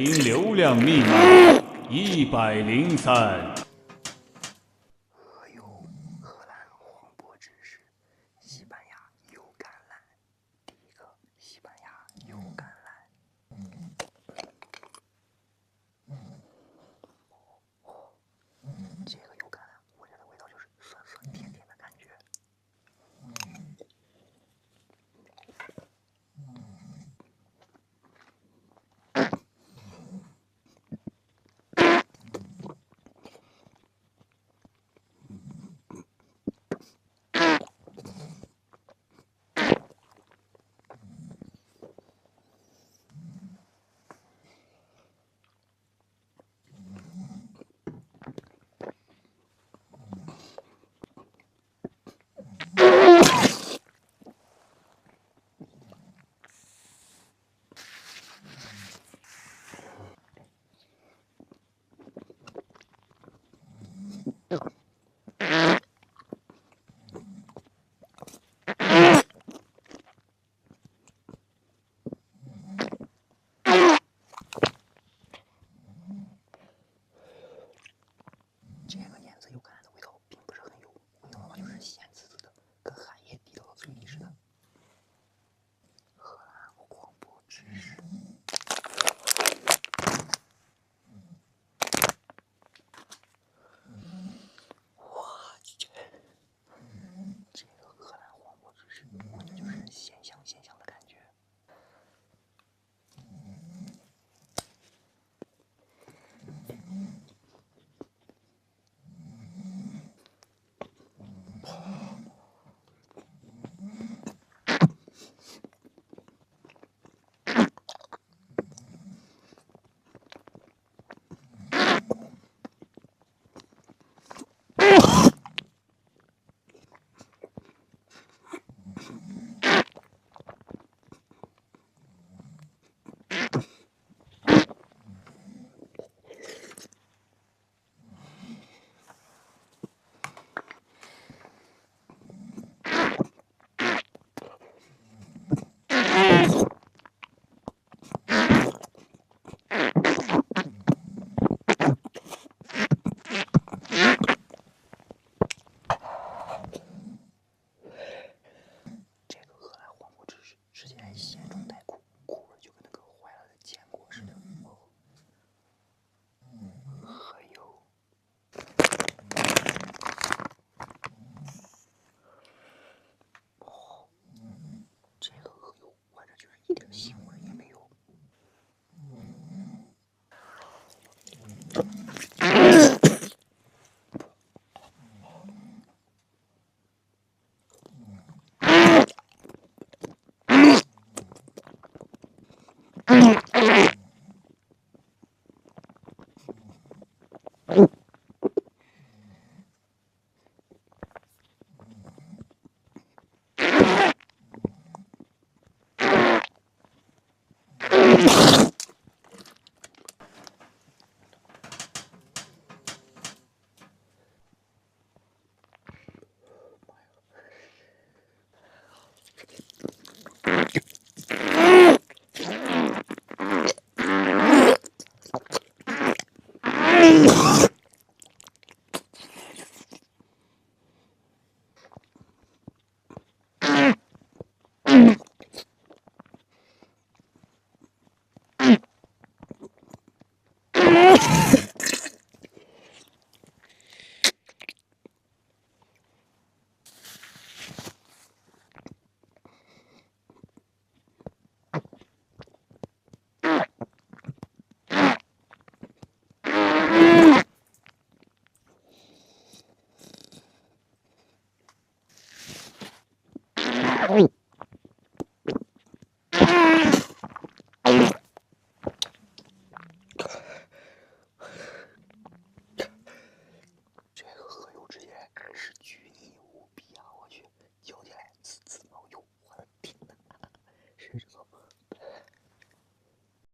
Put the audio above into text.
行流量密码103。何有荷兰黄渤之士？西班牙有橄榄。第一个，西班牙有橄榄。这个有橄榄，闻着的味道就是酸酸甜甜的感觉。这个颜色有橄榄的味道并不是很有，味道的话就是咸滋滋的，跟汗液滴到嘴里似的。荷兰黄渤之士。哇，这个荷兰黄渤之士，闻着就是鲜香鲜香的感觉。这个荷兰黄渤之士吃起来咸中带苦，苦味就跟那个坏了的坚果似的。还有，这个喝油闻着就是一点腥味也没有。